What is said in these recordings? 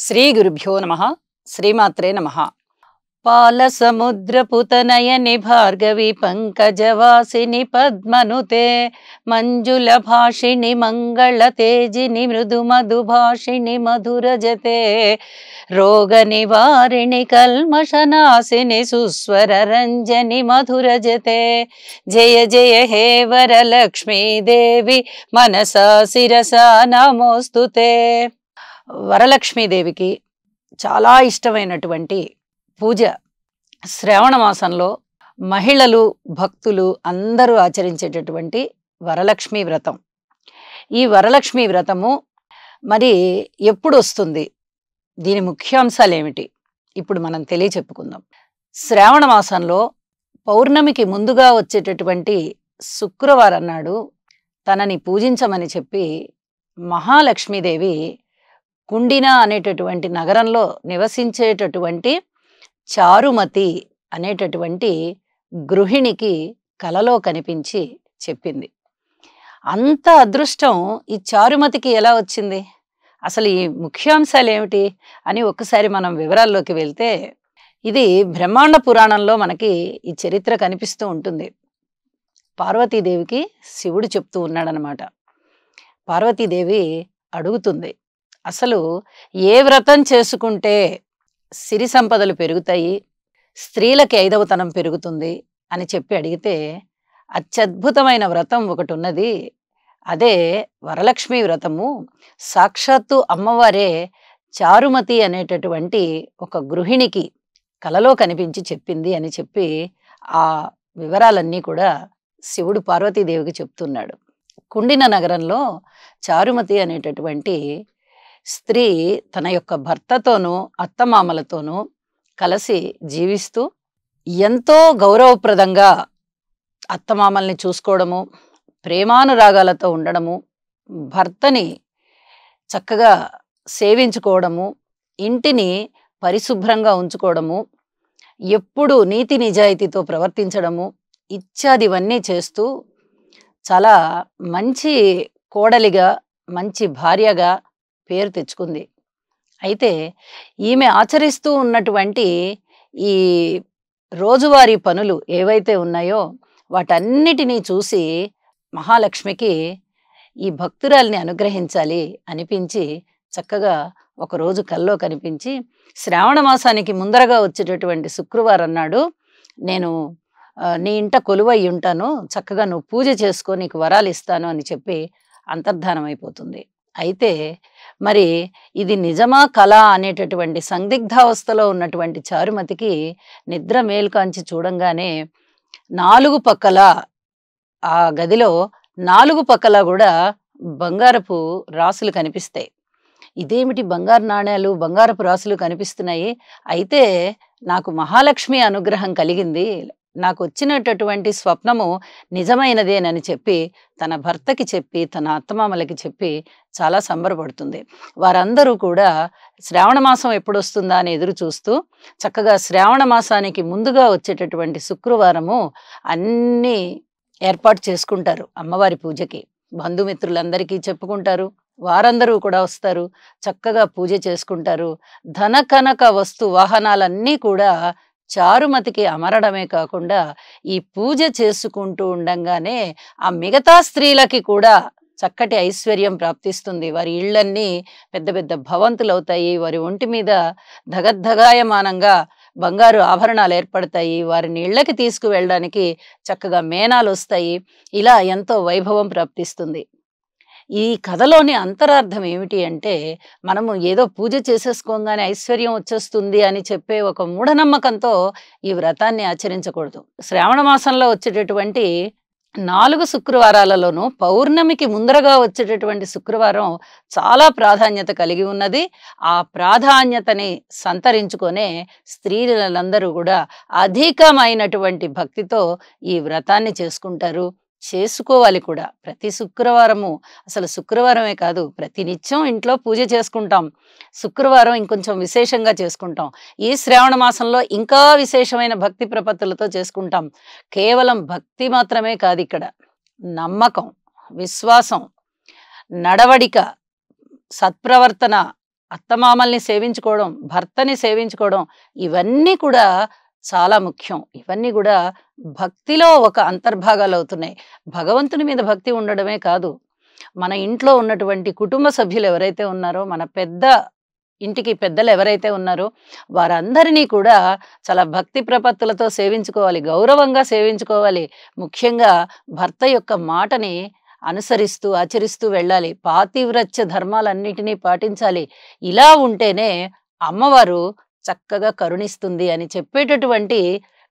శ్రీ గురుభ్యో నమః. శ్రీమాత్రే నమః. పాలసముద్రపుతనయని భార్గవి పంకజవాసిని పద్మనుతే మంజుల భాషిణి మంగళ తేజిని మృదు మధుభాషిణి మధురజతే రోగ నివారిణి కల్మషనాశిని సుస్వర రంజని మధురజతే జయ జయ హే వరలక్ష్మీదేవి మనసా శిరసా నమోస్తుతే. వరలక్ష్మీదేవికి చాలా ఇష్టమైనటువంటి పూజ శ్రావణ మాసంలో మహిళలు భక్తులు అందరూ ఆచరించేటటువంటి వరలక్ష్మీ వ్రతం. ఈ వరలక్ష్మీ వ్రతము మరి ఎప్పుడు వస్తుంది, దీని ముఖ్యాంశాలు ఏమిటి ఇప్పుడు మనం తెలియచెప్పుకుందాం. శ్రావణ మాసంలో పౌర్ణమికి ముందుగా వచ్చేటటువంటి శుక్రవారం నాడు తనని పూజించమని చెప్పి మహాలక్ష్మీదేవి కుండిన అనేటటువంటి నగరంలో నివసించేటటువంటి చారుమతి అనేటటువంటి గృహిణికి కలలో కనిపించి చెప్పింది. అంత అదృష్టం ఈ చారుమతికి ఎలా వచ్చింది, అసలు ఈ ముఖ్యాంశాలు ఏమిటి అని ఒక్కసారి మనం వివరాల్లోకి వెళ్తే, ఇది బ్రహ్మాండ పురాణంలో మనకి ఈ చరిత్ర కనిపిస్తూ ఉంటుంది. పార్వతీదేవికి శివుడు చెప్తూ ఉన్నాడనమాట. పార్వతీదేవి అడుగుతుంది, అసలు ఏ వ్రతం చేసుకుంటే సిరి సంపదలు పెరుగుతాయి, స్త్రీలకి ఐదవతనం పెరుగుతుంది అని చెప్పి అడిగితే, అత్యద్భుతమైన వ్రతం ఒకటి ఉన్నది, అదే వరలక్ష్మి వ్రతము. సాక్షాత్తు అమ్మవారే చారుమతి అనేటటువంటి ఒక గృహిణికి కలలో కనిపించి చెప్పింది అని చెప్పి ఆ వివరాలన్నీ కూడా శివుడు పార్వతీదేవికి చెప్తున్నాడు. కుండిన నగరంలో చారుమతి అనేటటువంటి స్త్రీ తన యొక్క భర్తతోనూ అత్తమామలతోనూ కలిసి జీవిస్తూ ఎంతో గౌరవప్రదంగా అత్తమామల్ని చూసుకోవడము, ప్రేమానురాగాలతో ఉండడము, భర్తని చక్కగా సేవించుకోవడము, ఇంటిని పరిశుభ్రంగా ఉంచుకోవడము, ఎప్పుడూ నీతి నిజాయితీతో ప్రవర్తించడము ఇత్యాదివన్నీ చేస్తూ చాలా మంచి కోడలిగా మంచి భార్యగా పేరు తెచ్చుకుంది. అయితే ఈమె ఆచరిస్తూ ఉన్నటువంటి ఈ రోజువారీ పనులు ఏవైతే ఉన్నాయో వాటన్నిటినీ చూసి మహాలక్ష్మికి ఈ భక్తురాల్ని అనుగ్రహించాలి అనిపించి చక్కగా ఒకరోజు కల్లో కనిపించి, శ్రావణ మాసానికి ముందరగా వచ్చేటటువంటి శుక్రవారం నాడు నేను నీ ఇంట కొలువై ఉంటాను, చక్కగా నువ్వు పూజ చేసుకో, నీకు వరాలు ఇస్తాను అని చెప్పి అంతర్ధానం అయిపోతుంది. అయితే మరి ఇది నిజమా కళ అనేటటువంటి సందిగ్ధావస్థలో ఉన్నటువంటి చారుమతికి నిద్ర మేల్కాంచి చూడంగానే నాలుగు పక్కల ఆ గదిలో నాలుగు పక్కల కూడా బంగారపు రాసులు కనిపిస్తాయి. ఇదేమిటి బంగారు నాణ్యాలు బంగారపు రాసులు కనిపిస్తున్నాయి, అయితే నాకు మహాలక్ష్మి అనుగ్రహం కలిగింది, నాకు వచ్చినటువంటి స్వప్నము నిజమైనదేనని చెప్పి తన భర్తకి చెప్పి తన అత్తమామలకి చెప్పి చాలా సంబరపడుతుంది. వారందరూ కూడా శ్రావణ మాసం ఎప్పుడు వస్తుందా అని ఎదురు చూస్తూ చక్కగా శ్రావణ మాసానికి ముందుగా వచ్చేటటువంటి శుక్రవారము అన్నీ ఏర్పాటు చేసుకుంటారు అమ్మవారి పూజకి. బంధుమిత్రులందరికీ చెప్పుకుంటారు, వారందరూ కూడా వస్తారు, చక్కగా పూజ చేసుకుంటారు. ధన కనక వస్తు వాహనాలన్నీ కూడా చారుమతికి అమరడమే కాకుండా ఈ పూజ చేసుకుంటూ ఉండంగానే ఆ మిగతా స్త్రీలకి కూడా చక్కటి ఐశ్వర్యం ప్రాప్తిస్తుంది. వారి ఇళ్ళన్నీ పెద్ద పెద్ద భవంతులు అవుతాయి, వారి ఒంటి మీద ధగద్ధగాయమానంగా బంగారు ఆభరణాలు ఏర్పడతాయి, వారిని ఇళ్ళకి తీసుకువెళ్ళడానికి చక్కగా మేనాలు వస్తాయి. ఇలా ఎంతో వైభవం ప్రాప్తిస్తుంది. ఈ కథలోని అంతరార్థం ఏమిటి అంటే, మనము ఏదో పూజ చేసేసుకోగానే ఐశ్వర్యం వచ్చేస్తుంది అని చెప్పే ఒక మూఢనమ్మకంతో ఈ వ్రతాన్ని ఆచరించకూడదు. శ్రావణ మాసంలో వచ్చేటటువంటి 4 శుక్రవారాలలోనూ పౌర్ణమికి ముందరగా వచ్చేటటువంటి శుక్రవారం చాలా ప్రాధాన్యత కలిగి ఉన్నది. ఆ ప్రాధాన్యతని సంతరించుకొనే స్త్రీలందరూ కూడా అధికమైనటువంటి భక్తితో ఈ వ్రతాన్ని చేసుకుంటారు, చేసుకోవాలి కూడా. ప్రతి శుక్రవారము, అసలు శుక్రవారమే కాదు ప్రతి నిత్యం ఇంట్లో పూజ చేసుకుంటాం, శుక్రవారం ఇంకొంచెం విశేషంగా చేసుకుంటాం. ఈ శ్రావణ మాసంలో ఇంకా విశేషమైన భక్తి ప్రపత్తులతో చేసుకుంటాం. కేవలం భక్తి మాత్రమే కాదు, ఇక్కడ నమ్మకం, విశ్వాసం, నడవడిక, సత్ప్రవర్తన అత్తమామల్ని సేవించుకోవడం, భర్తని సేవించుకోవడం ఇవన్నీ కూడా చాలా ముఖ్యం. ఇవన్నీ కూడా భక్తిలో ఒక అంతర్భాగాలు అవుతున్నాయి. భగవంతుని మీద భక్తి ఉండడమే కాదు, మన ఇంట్లో ఉన్నటువంటి కుటుంబ సభ్యులు ఎవరైతే ఉన్నారో, మన ఇంటికి పెద్దలు ఎవరైతే ఉన్నారో వారందరినీ కూడా చాలా భక్తి ప్రపత్తులతో సేవించుకోవాలి, గౌరవంగా సేవించుకోవాలి. ముఖ్యంగా భర్త యొక్క మాటని అనుసరిస్తూ ఆచరిస్తూ వెళ్ళాలి. పాతివ్రత్య ధర్మాలన్నిటినీ పాటించాలి. ఇలా ఉంటేనే అమ్మవారు చక్కగా కరుణిస్తుంది అని చెప్పేటటువంటి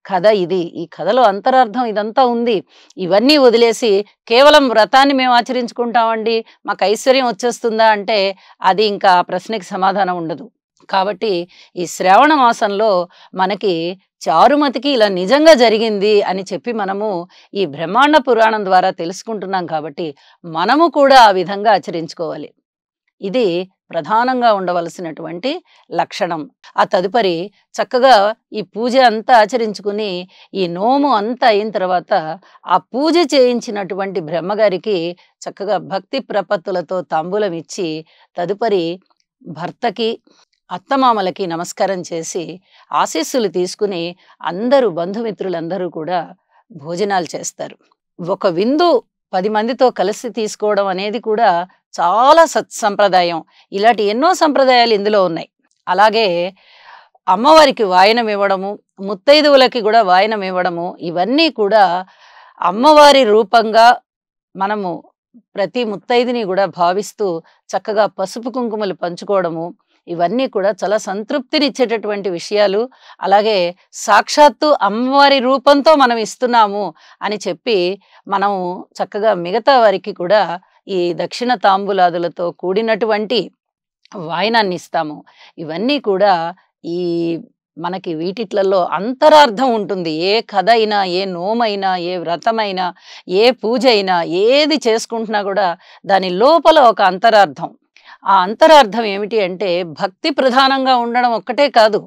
కథ ఇది. ఈ కథలో అంతరార్థం ఇదంతా ఉంది. ఇవన్నీ వదిలేసి కేవలం వ్రతాన్ని మేము ఆచరించుకుంటామండి, మాకు ఐశ్వర్యం వచ్చేస్తుందా అంటే అది ఇంకా ఆ ప్రశ్నకి సమాధానం ఉండదు. కాబట్టి ఈ శ్రావణ మాసంలో మనకి చారుమతికి ఇలా నిజంగా జరిగింది అని చెప్పి మనము ఈ బ్రహ్మాండ పురాణం ద్వారా తెలుసుకుంటున్నాం. కాబట్టి మనము కూడా ఆ విధంగా ఆచరించుకోవాలి. ఇది ప్రధానంగా ఉండవలసినటువంటి లక్షణం. ఆ తదుపరి చక్కగా ఈ పూజ అంతా ఆచరించుకుని ఈ నోము అంతా అయిన తర్వాత ఆ పూజ చేయించినటువంటి బ్రహ్మగారికి చక్కగా భక్తి ప్రపత్తులతో తాంబూలం ఇచ్చి తదుపరి భర్తకి అత్తమామలకి నమస్కారం చేసి ఆశీస్సులు తీసుకుని అందరూ బంధుమిత్రులందరూ కూడా భోజనాలు చేస్తారు. ఒక విందు 10 మందితో కలిసి తీసుకోవడం అనేది కూడా చాలా సత్సంప్రదాయం. ఇలాంటి ఎన్నో సంప్రదాయాలు ఇందులో ఉన్నాయి. అలాగే అమ్మవారికి వాయనం ఇవ్వడము, ముత్తైదువులకి కూడా వాయనం ఇవ్వడము, ఇవన్నీ కూడా అమ్మవారి రూపంగా మనము ప్రతి ముత్తైదుని కూడా భావిస్తూ చక్కగా పసుపు కుంకుమలు పంచుకోవడము, ఇవన్నీ కూడా చాలా సంతృప్తినిచ్చేటటువంటి విషయాలు. అలాగే సాక్షాత్తు అమ్మవారి రూపంతో మనం ఇస్తున్నాము అని చెప్పి మనం చక్కగా మిగతా వారికి కూడా ఈ దక్షిణ తాంబూలాదులతో కూడినటువంటి వాయనాన్ని ఇస్తాము. ఇవన్నీ కూడా ఈ మనకి వీటిట్లలో అంతరార్థం ఉంటుంది. ఏ కథ అయినా, ఏ నోమైనా, ఏ వ్రతమైనా, ఏ పూజ అయినా, ఏది చేసుకుంటున్నా కూడా దాని లోపల ఒక అంతరార్థం. ఆ అంతరార్థం ఏమిటి అంటే భక్తి ప్రధానంగా ఉండడం ఒక్కటే కాదు,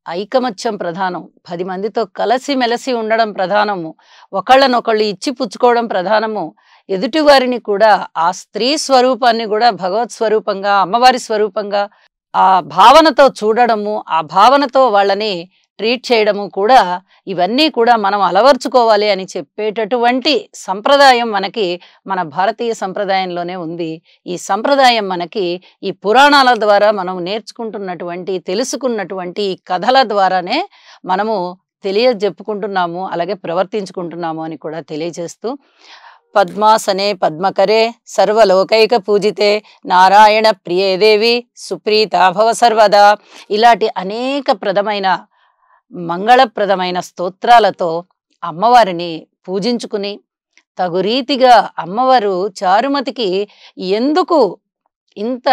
ఐకమత్యం ప్రధానం. 10 మందితో కలిసి మెలిసి ఉండడం ప్రధానము. ఒకళ్ళనొకళ్ళు ఇచ్చి పుచ్చుకోవడం ప్రధానము. ఎదుటివారిని కూడా ఆ స్త్రీ స్వరూపాన్ని కూడా భగవత్ స్వరూపంగా, అమ్మవారి స్వరూపంగా ఆ భావనతో చూడడము, ఆ భావనతో వాళ్ళని ట్రీట్ చేయడము కూడా, ఇవన్నీ కూడా మనం అలవర్చుకోవాలి అని చెప్పేటటువంటి సంప్రదాయం మనకి మన భారతీయ సంప్రదాయంలోనే ఉంది. ఈ సంప్రదాయం మనకి ఈ పురాణాల ద్వారా మనం నేర్చుకుంటున్నటువంటి, తెలుసుకున్నటువంటి ఈ కథల ద్వారానే మనము తెలియజెప్పుకుంటున్నాము, అలాగే ప్రవర్తించుకుంటున్నాము అని కూడా తెలియజేస్తూ పద్మాసనే పద్మకరే సర్వలోకైక పూజితే నారాయణ ప్రియే దేవి సుప్రీత భవ సర్వదా, ఇలాంటి అనేక మంగళప్రదమైన స్తోత్రాలతో అమ్మవారిని పూజించుకుని తగు రీతిగా అమ్మవారు చారుమతికి ఎందుకు ఇంత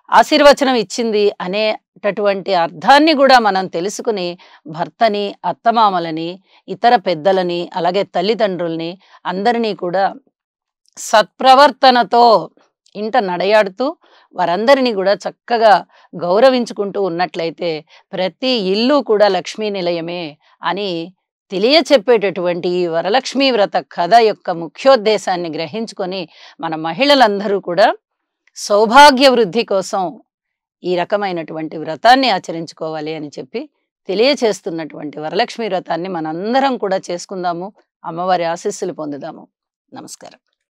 ఆశీర్వచనం ఇచ్చింది అనేటటువంటి అర్థాన్ని కూడా మనం తెలుసుకుని భర్తని, అత్తమామలని, ఇతర పెద్దలని, అలాగే తల్లిదండ్రుల్ని అందరినీ కూడా సత్ప్రవర్తనతో ఇంట నడయాడుతూ వారందరినీ కూడా చక్కగా గౌరవించుకుంటూ ఉన్నట్లయితే ప్రతి ఇల్లు కూడా లక్ష్మీ నిలయమే అని తెలియచెప్పేటటువంటి ఈ వరలక్ష్మీ వ్రత కథ యొక్క ముఖ్యోద్దేశాన్ని గ్రహించుకొని మన మహిళలందరూ కూడా సౌభాగ్య వృద్ధి కోసం ఈ రకమైనటువంటి వ్రతాన్ని ఆచరించుకోవాలి అని చెప్పి తెలియచేస్తున్నటువంటి వరలక్ష్మీ వ్రతాన్ని మనందరం కూడా చేసుకుందాము. అమ్మవారి ఆశీస్సులు పొందుదాము. నమస్కారం.